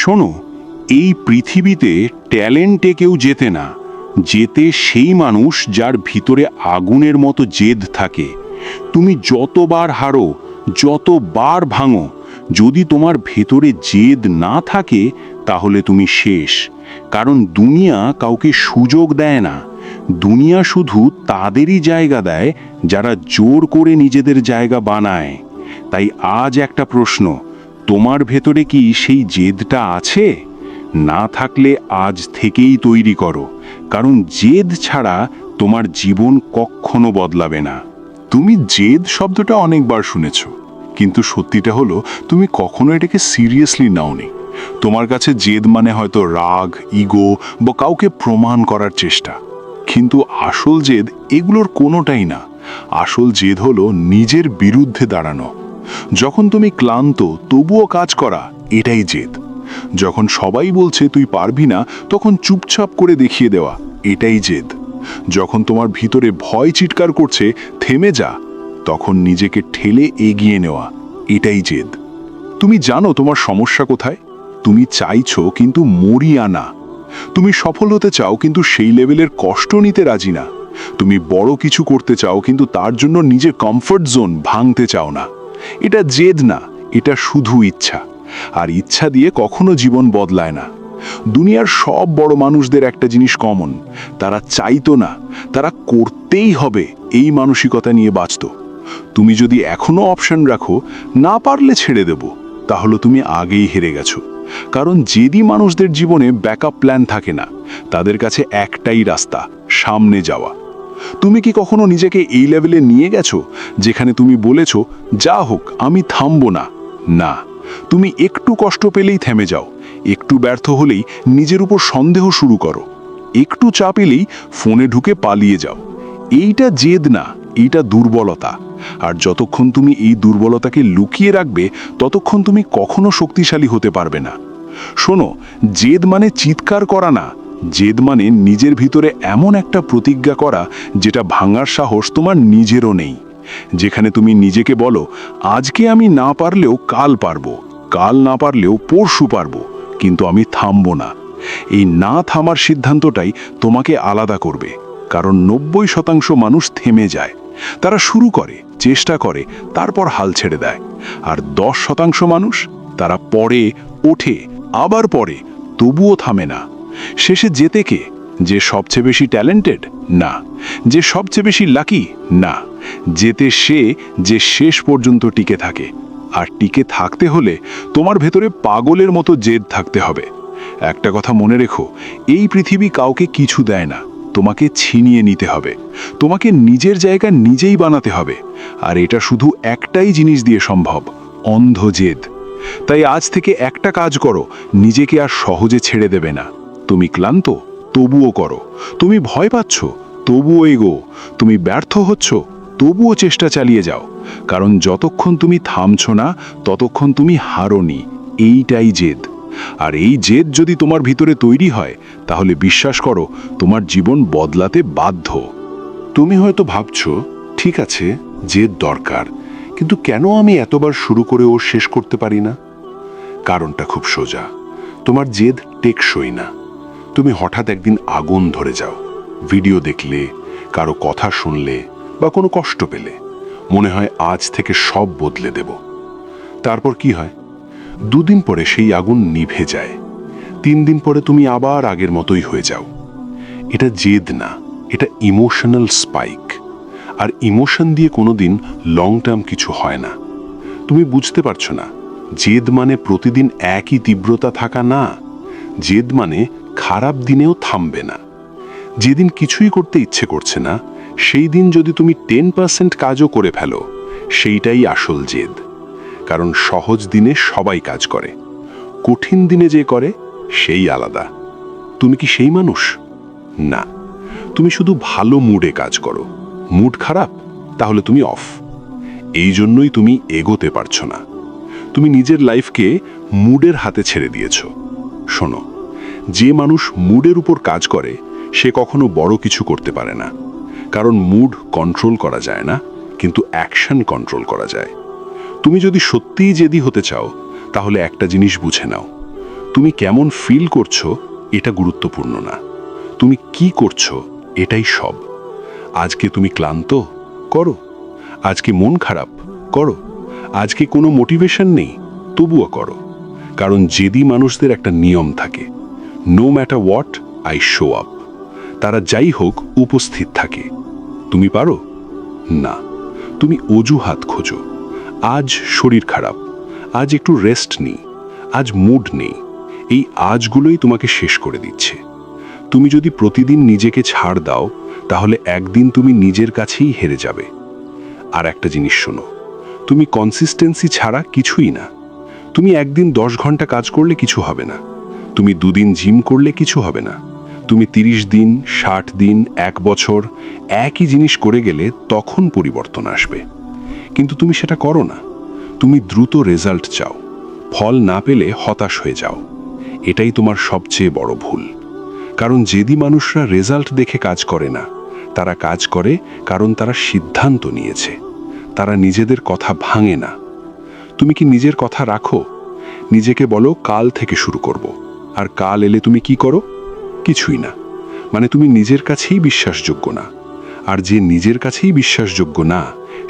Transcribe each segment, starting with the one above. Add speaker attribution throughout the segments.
Speaker 1: শোনো, এই পৃথিবীতে ট্যালেন্টে কেউ জেতে না, জেতে সেই মানুষ যার ভিতরে আগুনের মতো জেদ থাকে। তুমি যতবার হারো, যতবার ভাঙো, যদি তোমার ভেতরে জেদ না থাকে তাহলে তুমি শেষ। কারণ দুনিয়া কাউকে সুযোগ দেয় না, দুনিয়া শুধু তাদেরই জায়গা দেয় যারা জোর করে নিজেদের জায়গা বানায়। তাই আজ একটা প্রশ্ন, তোমার ভেতরে কি সেই জেদটা আছে? না থাকলে আজ থেকেই তৈরি করো, কারণ জেদ ছাড়া তোমার জীবন কখনো বদলাবে না।
Speaker 2: তুমি জেদ শব্দটা অনেকবার শুনেছ, কিন্তু সত্যিটা হলো তুমি কখনো এটাকে সিরিয়াসলি নাওনি। তোমার কাছে জেদ মানে হয়তো রাগ, ইগো বা কাউকে প্রমাণ করার চেষ্টা। কিন্তু আসল জেদ এগুলোর কোনোটাই না। আসল জেদ হলো নিজের বিরুদ্ধে দাঁড়ানো। যখন তুমি ক্লান্ত তবুও কাজ করা, এটাই জেদ। যখন সবাই বলছে তুই পারবি না, তখন চুপচাপ করে দেখিয়ে দেওয়া, এটাই জেদ। যখন তোমার ভিতরে ভয় চিৎকার করছে থেমে যা, তখন নিজেকে ঠেলে এগিয়ে নেওয়া, এটাই জেদ। তুমি জানো তোমার সমস্যা কোথায়? তুমি চাইছো কিন্তু মরিয়া না। তুমি সফল হতে চাও কিন্তু সেই লেভেলের কষ্ট নিতে রাজি না। তুমি বড় কিছু করতে চাও কিন্তু তার জন্য নিজের কমফর্ট জোন ভাঙতে চাও না। এটা জেদ না, এটা শুধু ইচ্ছা। আর ইচ্ছা দিয়ে কখনো জীবন বদলায় না। দুনিয়ার সব বড় মানুষদের একটা জিনিস কমন, তারা চাইতো না, তারা করতেই হবে এই মানসিকতা নিয়ে বাঁচত। তুমি যদি এখনো অপশন রাখো না পারলে ছেড়ে দেব, তাহলে তুমি আগেই হেরে গেছো। কারণ যেদি মানুষদের জীবনে ব্যাকআপ প্ল্যান থাকে না, তাদের কাছে একটাই রাস্তা, সামনে যাওয়া। তুমি কি কখনো নিজেকে এই লেভেলে নিয়ে গেছো যেখানে তুমি বলেছো যা হোক আমি থামবো না? না, তুমি একটু কষ্ট পেলেই থেমে যাও, একটু ব্যর্থ হলেই নিজের উপর সন্দেহ শুরু করো, একটু চাপ এলেই ফোনে ঢুকে পালিয়ে যাও। এইটা জেদ না, এইটা দুর্বলতা। আর যতক্ষণ তুমি এই দুর্বলতাকে লুকিয়ে রাখবে, ততক্ষণ তুমি কখনো শক্তিশালী হতে পারবে না। শোনো, জেদ মানে চিৎকার করা না, জেদ মানে নিজের ভিতরে এমন একটা প্রতিজ্ঞা করা যেটা ভাঙার সাহস তোমার নিজেরও নেই। যেখানে তুমি নিজেকে বলো আজকে আমি না পারলেও কাল পারবো, কাল না পারলেও পরশু পারবো, কিন্তু আমি থামবো না। এই না থামার সিদ্ধান্তটাই তোমাকে আলাদা করবে। কারণ 90% মানুষ থেমে যায়, তারা শুরু করে, চেষ্টা করে, তারপর হাল ছেড়ে দেয়। আর 10% মানুষ, তারা পড়ে, ওঠে, আবার পড়ে, তবুও থামে না। শেষে যেতে কে? যে সবচেয়ে বেশি ট্যালেন্টেড? না। যে সবচেয়ে বেশি লাকি? না। যেতে সে যে শেষ পর্যন্ত টিকে থাকে। আর টিকে থাকতে হলে তোমার ভেতরে পাগলের মতো জেদ থাকতে হবে। একটা কথা মনে রেখো, এই পৃথিবী কাউকে কিছু দেয় না, তোমাকে ছিনিয়ে নিতে হবে। তোমাকে নিজের জায়গা নিজেই বানাতে হবে। আর এটা শুধু একটাই জিনিস দিয়ে সম্ভব, অন্ধ জেদ। তাই আজ থেকে একটা কাজ করো, নিজেকে আর সহজে ছেড়ে দেবে না। তুমি ক্লান্ত? তবুও করো। তুমি ভয় পাচ্ছ? তবুও এগো। তুমি ব্যর্থ হচ্ছ? তবুও চেষ্টা চালিয়ে যাও। কারণ যতক্ষণ তুমি থামছো না, ততক্ষণ তুমি হারোনি। এইটাই জেদ। আর এই জেদ যদি তোমার ভিতরে তৈরি হয়, তাহলে বিশ্বাস করো তোমার জীবন বদলাতে বাধ্য।
Speaker 3: তুমি হয়তো ভাবছো, ঠিক আছে জেদ দরকার, কিন্তু কেন আমি এতবার শুরু করে ও শেষ করতে পারি না? কারণটা খুব সোজা, তোমার জেদ টেকসই না। তুমি হঠাৎ একদিন আগুন ধরে যাও, ভিডিও দেখলে, কারো কথা শুনলে বা কোনো কষ্ট পেলে, মনে হয় আজ থেকে সব বদলে দেব। তারপর কি হয়? 2 দিন পরে সেই আগুন নিভে যায়। 3 দিন পরে তুমি আবার আগের মতোই হয়ে যাও। এটা জেদ না, এটা ইমোশনাল স্পাইক। আর ইমোশন দিয়ে কোনোদিন লং টার্ম কিছু হয় না। তুমি বুঝতে পারছো না, জেদ মানে প্রতিদিন একই তীব্রতা থাকা না। জেদ মানে খারাপ দিনেও থামবে না। যেদিন কিছুই করতে ইচ্ছে করছে না, সেই দিন যদি তুমি 10% কাজও করে ফেলো, সেইটাই আসল জেদ। কারণ সহজ দিনে সবাই কাজ করে, কঠিন দিনে যে করে সেই আলাদা। তুমি কি সেই মানুষ? না, তুমি শুধু ভালো মুডে কাজ করো। মুড খারাপ, তাহলে তুমি অফ। এই জন্যই তুমি এগোতে পারছো না। তুমি নিজের লাইফকে মুডের হাতে ছেড়ে দিয়েছো। শোনো, যে মানুষ মুডের উপর কাজ করে সে কখনো বড় কিছু করতে পারে না। কারণ মুড কন্ট্রোল করা যায় না, কিন্তু অ্যাকশন কন্ট্রোল করা যায়। তুমি যদি সত্যিই জেদি হতে চাও, তাহলে একটা জিনিস বুঝে নাও, তুমি কেমন ফিল করছো এটা গুরুত্বপূর্ণ না, তুমি কি করছো এটাই সব। আজকে তুমি ক্লান্ত, করো। আজকে মন খারাপ, করো। আজকে কোনো মোটিভেশন নেই, তবুও করো। কারণ জেদি মানুষদের একটা নিয়ম থাকে, no matter what I show up. তারা যাই হোক উপস্থিত থাকে। তুমি পারো? না। তুমি অজুহাত খোঁজো। আজ শরীর খারাপ, আজ একটু রেস্ট নিই, আজ মুড নেই। এই আজগুলোই তোমাকে শেষ করে দিচ্ছে। তুমি যদি প্রতিদিন নিজেকে ছাড় দাও, তাহলে একদিন তুমি নিজের কাছেই হেরে যাবে। আর একটা জিনিস শোনো, তুমি কনসিস্টেন্সি ছাড়া কিছুই না। তুমি একদিন 10 ঘন্টা কাজ করলে কিছু হবে না, তুমি 2 দিন জিম করলে কিছু হবে না, তুমি 30 দিন, 60 দিন, 1 বছর একই জিনিস করে গেলে তখন পরিবর্তন আসবে। কিন্তু তুমি সেটা করো না। তুমি দ্রুত রেজাল্ট চাও, ফল না পেলে হতাশ হয়ে যাও। এটাই তোমার সবচেয়ে বড় ভুল। কারণ যেদি মানুষরা রেজাল্ট দেখে কাজ করে না, তারা কাজ করে কারণ তারা সিদ্ধান্ত নিয়েছে। তারা নিজেদের কথা ভাঙে না। তুমি কি নিজের কথা রাখো? নিজেকে বলো কাল থেকে শুরু করব, আর কাল এলে তুমি কি করো? কিছুই না। মানে তুমি নিজের কাছেই বিশ্বাসযোগ্য না। আর যে নিজের কাছেই বিশ্বাসযোগ্য না,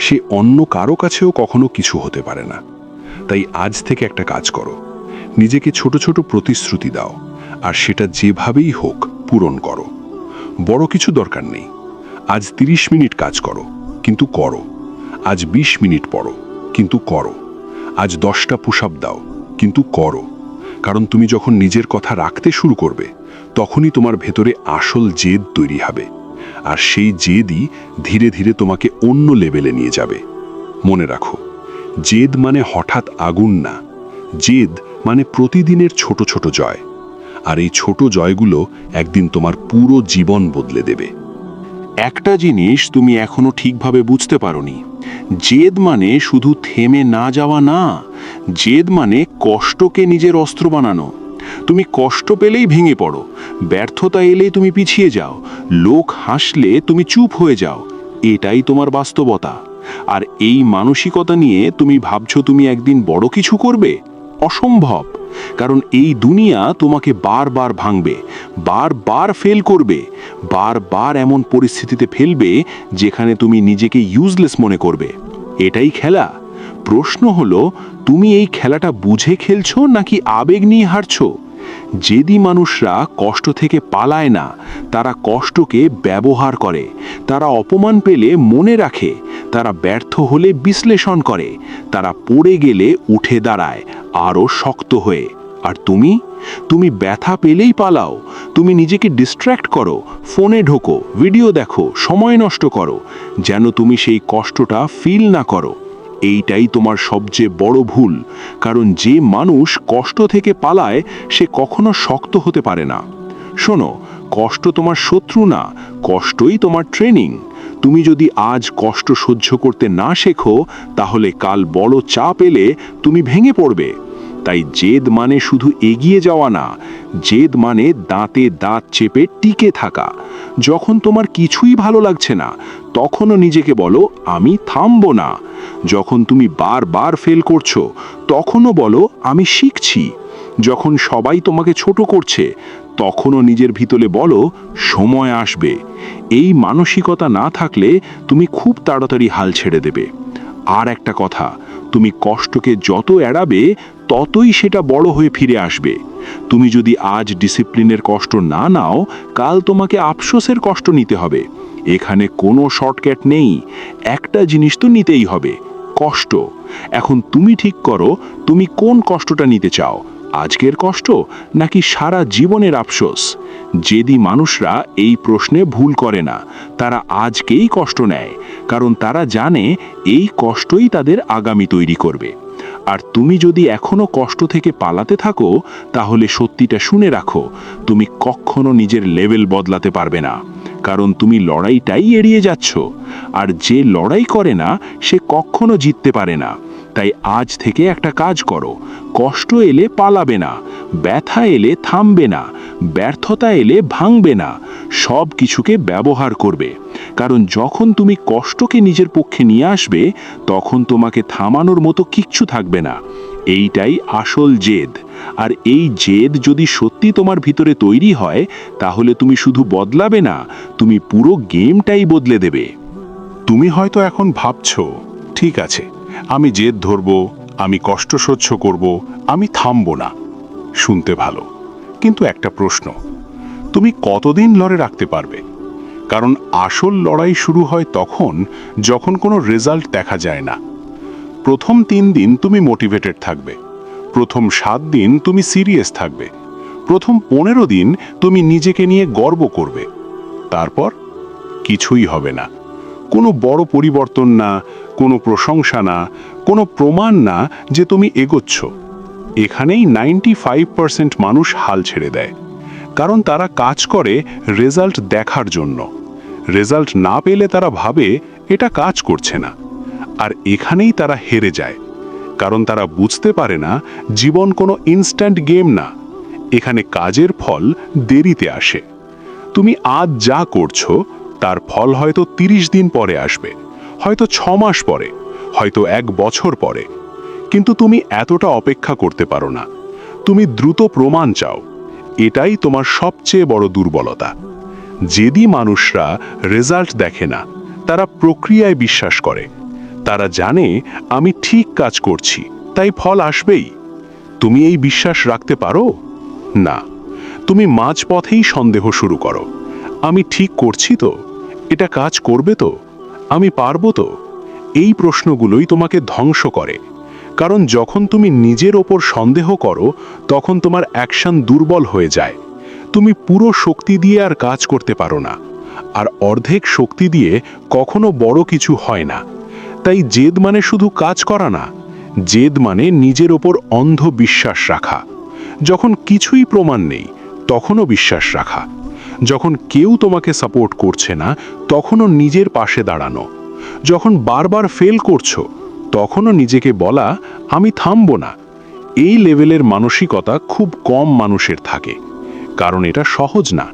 Speaker 3: সে অন্য কারো কাছেও কখনো কিছু হতে পারে না। তাই আজ থেকে একটা কাজ করো, নিজেকে ছোট ছোট প্রতিশ্রুতি দাও, আর সেটা যেভাবেই হোক পূরণ করো। বড় কিছু দরকার নেই। আজ 30 মিনিট কাজ করো, কিন্তু করো। আজ 20 মিনিট পড়ো, কিন্তু করো। আজ 10টা পুশ আপ দাও, কিন্তু করো। কারণ তুমি যখন নিজের কথা রাখতে শুরু করবে, তখনই তোমার ভেতরে আসল জেদ তৈরি হবে। আর সেই জেদই ধীরে ধীরে তোমাকে অন্য লেভেলে নিয়ে যাবে। মনে রাখো, জেদ মানে হঠাৎ আগুন না, জেদ মানে প্রতিদিনের ছোট ছোট জয়। আর এই ছোট জয়গুলো একদিন তোমার পুরো জীবন বদলে দেবে।
Speaker 1: একটা জিনিস তুমি এখনো ঠিকভাবে বুঝতে পারোনি, জেদ মানে শুধু থেমে না যাওয়া না, জেদ মানে কষ্টকে নিজের অস্ত্র বানানো। তুমি কষ্ট পেলেই ভেঙে পড়ো, ব্যর্থতা এলেই তুমি পিছিয়ে যাও, লোক হাসলে তুমি চুপ হয়ে যাও। এটাই তোমার বাস্তবতা। আর এই মানসিকতা নিয়ে তুমি ভাবছো তুমি একদিন বড় কিছু করবে? অসম্ভব। কারণ এই দুনিয়া তোমাকে বারবার ভাঙবে, বারবার ফেল করবে, বারবার এমন পরিস্থিতিতে ফেলবে যেখানে তুমি নিজেকে ইউজলেস মনে করবে। এটাই খেলা। প্রশ্ন হলো, তুমি এই খেলাটা বুঝে খেলছো নাকি আবেগ নিয়ে হারছো? জেদি মানুষরা কষ্ট থেকে পালায় না, তারা কষ্টকে ব্যবহার করে। তারা অপমান পেলে মনে রাখে, তারা ব্যর্থ হলে বিশ্লেষণ করে, তারা পড়ে গেলে উঠে দাঁড়ায় আরও শক্ত হয়ে। আর তুমি ব্যথা পেলেই পালাও। তুমি নিজেকে ডিস্ট্র্যাক্ট করো, ফোনে ঢোকো, ভিডিও দেখো, সময় নষ্ট করো, যেন তুমি সেই কষ্টটা ফিল না করো। এইটাই তোমার সবচেয়ে বড় ভুল। কারণ যে মানুষ কষ্ট থেকে পালায়, সে কখনো শক্ত হতে পারে না। শোনো, কষ্ট তোমার শত্রু না, কষ্টই তোমার ট্রেনিং। তুমি যদি আজ কষ্ট সহ্য করতে না শেখো, তাহলে কাল বড় চাপ এলে তুমি ভেঙে পড়বে। তাই জেদ মানে শুধু এগিয়ে যাওয়া না, জেদ মানে দাঁতে দাঁত চেপে টিকে থাকা। যখন তোমার কিছুই ভালো লাগছে না, তখনও নিজেকে বলো আমি থামবো না। যখন তুমি বারবার ফেল করছো, তখনও বলো আমি শিখছি। যখন সবাই তোমাকে ছোট করছে, তখনও নিজের ভিতরে বলো সময় আসবে। এই মানসিকতা না থাকলে তুমি খুব তাড়াতাড়ি হাল ছেড়ে দেবে। আর একটা কথা, তুমি কষ্টকে যত এড়াবে, ততই সেটা বড় হয়ে ফিরে আসবে। তুমি যদি আজ ডিসিপ্লিনের কষ্ট না নাও, কাল তোমাকে আফসোসের কষ্ট নিতে হবে। এখানে কোনো শর্টকাট নেই, একটা জিনিস তো নিতেই হবে, কষ্ট। এখন তুমি ঠিক করো, তুমি কোন কষ্টটা নিতে চাও, আজকের কষ্ট নাকি সারা জীবনের আফসোস? জেদি মানুষরা এই প্রশ্নে ভুল করে না, তারা আজকেই কষ্ট নেয়, কারণ তারা জানে এই কষ্টই তাদের আগামী তৈরি করবে। আর তুমি যদি এখনো কষ্ট থেকে পালাতে থাকো, তাহলে সত্যিটা শুনে রাখো, তুমি কখনো নিজের লেভেল বদলাতে পারবে না। কারণ তুমি লড়াইটাই এড়িয়ে যাচ্ছ, আর যে লড়াই করে না সে কখনো জিততে পারে না। তাই আজ থেকে একটা কাজ করো, কষ্ট এলে পালাবে না, ব্যথা এলে থামবে না, ব্যর্থতা এলে ভাঙবে না, সব কিছুকে ব্যবহার করবে। কারণ যখন তুমি কষ্টকে নিজের পক্ষে নিয়ে আসবে, তখন তোমাকে থামানোর মতো কিচ্ছু থাকবে না। এইটাই আসল জেদ। আর এই জেদ যদি সত্যি তোমার ভিতরে তৈরি হয়, তাহলে তুমি শুধু বদলাবে না, তুমি পুরো গেমটাই বদলে দেবে।
Speaker 2: তুমি হয়তো এখন ভাবছো, ঠিক আছে, আমি জেদ ধরব, আমি কষ্ট সহ্য করব, আমি থামবো না। শুনতে ভালো, কিন্তু একটা প্রশ্ন, তুমি কতদিন লড়ে রাখতে পারবে? কারণ আসল লড়াই শুরু হয় তখন যখন কোনো রেজাল্ট দেখা যায় না। প্রথম 3 দিন তুমি মোটিভেটেড থাকবে, প্রথম 7 দিন তুমি সিরিয়াস থাকবে, প্রথম 15 দিন তুমি নিজেকে নিয়ে গর্ব করবে, তারপর কিছুই হবে না। কোনো বড় পরিবর্তন না, কোনো প্রশংসা না, কোনো প্রমাণ না যে তুমি এগোচ্ছ। এখানেই 95% মানুষ হাল ছেড়ে দেয়, কারণ তারা কাজ করে রেজাল্ট দেখার জন্য। রেজাল্ট না পেলে তারা ভাবে এটা কাজ করছে না। আর এখানেই তারা হেরে যায়, কারণ তারা বুঝতে পারে না জীবন কোনো ইনস্ট্যান্ট গেম না। এখানে কাজের ফল দেরিতে আসে। তুমি আজ যা করছো তার ফল হয়তো 30 দিন পরে আসবে, হয়তো 6 মাস পরে, হয়তো 1 বছর পরে। কিন্তু তুমি এতটা অপেক্ষা করতে পারো না। তুমি দ্রুত প্রমাণ চাও। এটাই তোমার সবচেয়ে বড় দুর্বলতা। যেদি মানুষরা রেজাল্ট দেখে না, তারা প্রক্রিয়ায় বিশ্বাস করে। তারা জানে আমি ঠিক কাজ করছি, তাই ফল আসবেই। তুমি এই বিশ্বাস রাখতে পারো? না, তুমি মাঝপথেই সন্দেহ শুরু করো। আমি ঠিক করছি তো? এটা কাজ করবে তো? আমি পারবো তো? এই প্রশ্নগুলোই তোমাকে ধ্বংস করে। কারণ যখন তুমি নিজের ওপর সন্দেহ করো, তখন তোমার অ্যাকশন দুর্বল হয়ে যায়। তুমি পুরো শক্তি দিয়ে আর কাজ করতে পারো না, আর অর্ধেক শক্তি দিয়ে কখনো বড় কিছু হয় না। তাই জেদ মানে শুধু কাজ করা না, জেদ মানে নিজের ওপর অন্ধ বিশ্বাস রাখা। যখন কিছুই প্রমাণ নেই, তখনও বিশ্বাস রাখা। যখন কেউ তোমাকে সাপোর্ট করছে না, তখনও নিজের পাশে দাঁড়ানো। যখন বারবার ফেল করছো, তখনও নিজেকে বলা আমি থামবো না। এই লেভেলের মানসিকতা খুব কম মানুষের থাকে, কারণ এটা সহজ না।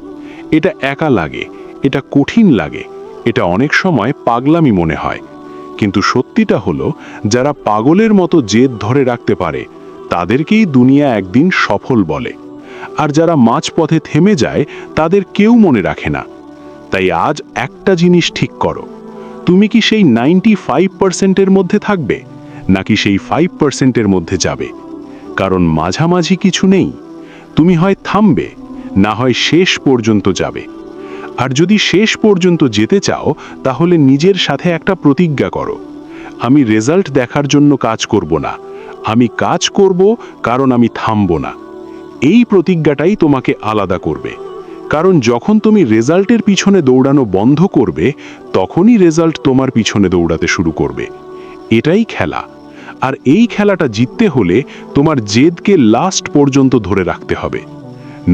Speaker 2: এটা একা লাগে, এটা কঠিন লাগে, এটা অনেক সময় পাগলামি মনে হয়। কিন্তু সত্যিটা হলো, যারা পাগলের মতো জেদ ধরে রাখতে পারে, তাদেরকেই দুনিয়া একদিন সফল বলে। আর যারা মাঝপথে থেমে যায়, তাদের কেউ মনে রাখে না। তাই আজ একটা জিনিস ঠিক করো, তুমি কি সেই 95%-এর মধ্যে থাকবে, নাকি সেই 5%-এর মধ্যে যাবে? কারণ মাঝামাঝি কিছু নেই। তুমি হয় থামবে, না হয় শেষ পর্যন্ত যাবে। আর যদি শেষ পর্যন্ত যেতে চাও, তাহলে নিজের সাথে একটা প্রতিজ্ঞা করো, আমি রেজাল্ট দেখার জন্য কাজ করব না, আমি কাজ করব কারণ আমি থামব না। এই প্রতিজ্ঞাটাই তোমাকে আলাদা করবে। কারণ যখন তুমি রেজাল্টের পিছনে দৌড়ানো বন্ধ করবে, তখনই রেজাল্ট তোমার পিছনে দৌড়াতে শুরু করবে। এটাই খেলা। আর এই খেলাটা জিততে হলে তোমার জেদকে লাস্ট পর্যন্ত ধরে রাখতে হবে।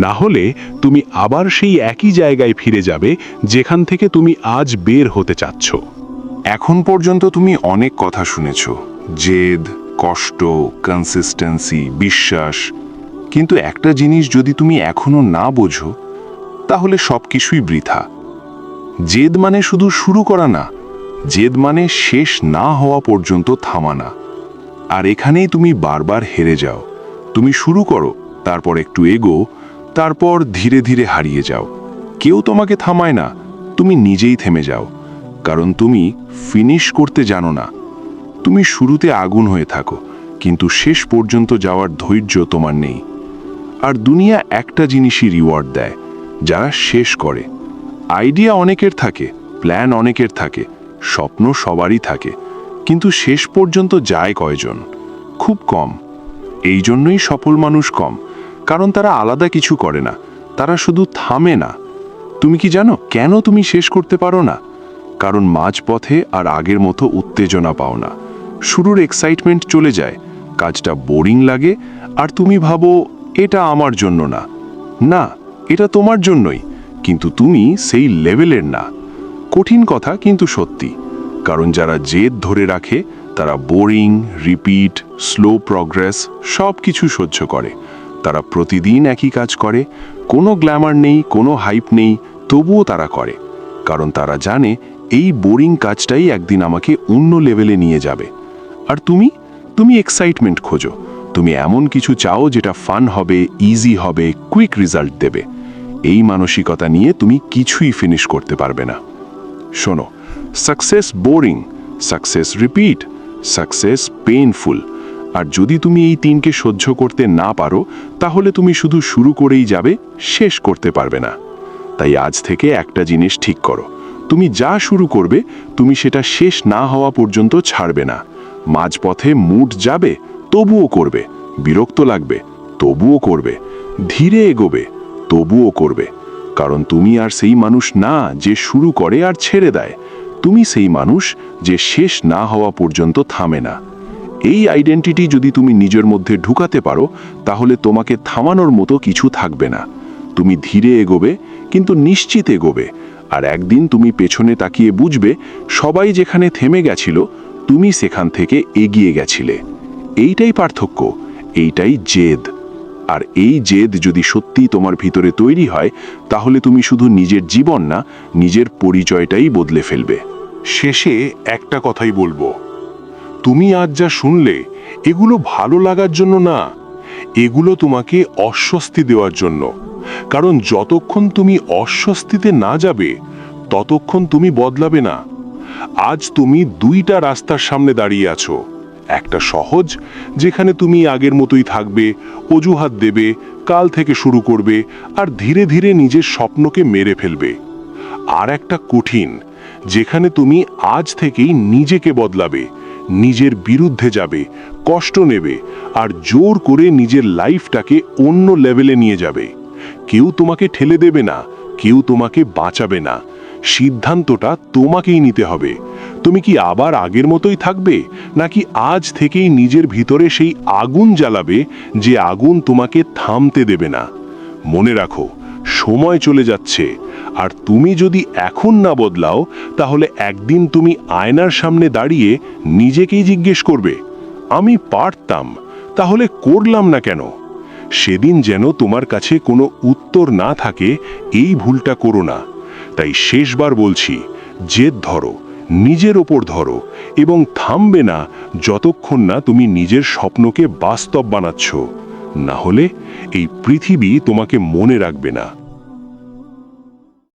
Speaker 2: না হলে তুমি আবার সেই একই জায়গায় ফিরে যাবে, যেখান থেকে তুমি আজ বের হতে চাচ্ছ। এখন পর্যন্ত তুমি অনেক কথা শুনেছ, জেদ, কষ্ট, কনসিস্টেন্সি, বিশ্বাস। কিন্তু একটা জিনিস যদি তুমি এখনো না বোঝো, তাহলে সবকিছুই বৃথা। জেদ মানে শুধু শুরু করা না, জেদ মানে শেষ না হওয়া পর্যন্ত থামা না। আর এখানেই তুমি বারবার হেরে যাও। তুমি শুরু করো, তারপর একটু এগো, তারপর ধীরে ধীরে হারিয়ে যাও। কেউ তোমাকে থামায় না, তুমি নিজেই থেমে যাও। কারণ তুমি ফিনিশ করতে জানো না। তুমি শুরুতে আগুন হয়ে থাকো, কিন্তু শেষ পর্যন্ত যাওয়ার ধৈর্য তোমার নেই। আর দুনিয়া একটা জিনিসই রিওয়ার্ড দেয়, যারা শেষ করে। আইডিয়া অনেকের থাকে, প্ল্যান অনেকের থাকে, স্বপ্ন সবারই থাকে, কিন্তু শেষ পর্যন্ত যায় কয়জন? খুব কম। এই জন্যই সফল মানুষ কম, কারণ তারা আলাদা কিছু করে না, তারা শুধু থামে না। তুমি কি জানো কেন তুমি শেষ করতে পারো না? কারণ মাঝপথে আর আগের মতো উত্তেজনা পাও না। শুরুর এক্সাইটমেন্ট চলে যায়, কাজটা বোরিং লাগে, আর তুমি ভাবো এটা আমার জন্য না। না, এটা তোমার জন্যই, কিন্তু তুমি সেই লেভেলের না। কঠিন কথা কিন্তু সত্যি। কারণ যারা জেদ ধরে রাখে, তারা বোরিং, রিপিট, স্লো প্রগ্রেস সব কিছু সহ্য করে। তারা প্রতিদিন একই কাজ করে, কোনো গ্ল্যামার নেই, কোনো হাইপ নেই, তবুও তারা করে। কারণ তারা জানে এই বোরিং কাজটাই একদিন আমাকে অন্য লেভেলে নিয়ে যাবে। আর তুমি এক্সাইটমেন্ট খোঁজো,
Speaker 1: তুমি এমন কিছু চাও যেটা ফান হবে, ইজি হবে, কুইক রেজাল্ট দেবে। এই মানসিকতা নিয়ে তুমি কিছুই ফিনিশ করতে পারবে না। শোনো, success boring, success repeat, success painful. আর যদি তুমি এই তিনকে সহ্য করতে না পারো, তাহলে তুমি শুধু শুরু করেই যাবে, শেষ করতে পারবে না। তাই আজ থেকে একটা জিনিস ঠিক করো, তুমি যা শুরু করবে তুমি সেটা শেষ না হওয়া পর্যন্ত ছাড়বে না। মাঝপথে মুড যাবে, তবুও করবে। বিরক্ত লাগবে, তবুও করবে। ধীরে এগোবে, তবুও করবে। কারণ তুমি আর সেই মানুষ না যে শুরু করে আর ছেড়ে দেয়। তুমি সেই মানুষ যে শেষ না হওয়া পর্যন্ত থামে না। এই আইডেন্টিটি যদি তুমি নিজের মধ্যে ঢুকাতে পারো, তাহলে তোমাকে থামানোর মতো কিছু থাকবে না। তুমি ধীরে এগোবে, কিন্তু নিশ্চিত এগোবে। আর একদিন তুমি পেছনে তাকিয়ে বুঝবে, সবাই যেখানে থেমে গেছিল, তুমি সেখান থেকে এগিয়ে গেছিলে। এইটাই পার্থক্য, এইটাই জেদ। আর এই জেদ যদি সত্যিই তোমার ভিতরে তৈরি হয়, তাহলে তুমি শুধু নিজের জীবন না, নিজের পরিচয়টাই বদলে ফেলবে।
Speaker 3: শেষে একটা কথাই বলবো, তুমি আজ যা শুনলে এগুলো ভালো লাগার জন্য না, এগুলো তোমাকে অস্বস্তি দেওয়ার জন্য। কারণ যতক্ষণ তুমি অস্বস্তিতে না যাবে, ততক্ষণ তুমি বদলাবে না। আজ তুমি দুইটা রাস্তার সামনে দাঁড়িয়ে আছো। একটা সহজ, যেখানে তুমি আগের মতোই থাকবে, অজুহাত দেবে, কাল থেকে শুরু করবে আর ধীরে ধীরে নিজের স্বপ্নকে মেরে ফেলবে। আর একটা কঠিন, যেখানে তুমি আজ থেকেই নিজেকে বদলাবে, নিজের বিরুদ্ধে যাবে, কষ্ট নেবে আর জোর করে নিজের লাইফটাকে অন্য লেভেলে নিয়ে যাবে। কেউ তোমাকে ঠেলে দেবে না, কেউ তোমাকে বাঁচাবে না। সিদ্ধান্তটা তোমাকেই নিতে হবে। তুমি কি আবার আগের মতোই থাকবে, নাকি আজ থেকেই নিজের ভিতরে সেই আগুন জ্বালাবে, যে আগুন তোমাকে থামতে দেবে না? মনে রাখো, সময় চলে যাচ্ছে, আর তুমি যদি এখন না বদলাও, তাহলে একদিন তুমি আয়নার সামনে দাঁড়িয়ে নিজেকেই জিজ্ঞেস করবে, আমি পারতাম, তাহলে করলাম না কেন? সেদিন যেন তোমার কাছে কোনো উত্তর না থাকে, এই ভুলটা করো না। তাই শেষবার বলছি, জেদ ধরো, নিজের ওপর ধরো, এবং থামবে না যতক্ষণ না তুমি নিজের স্বপ্নকে বাস্তব বানাচ্ছ। না হলে এই পৃথিবী তোমাকে মনে রাখবে না।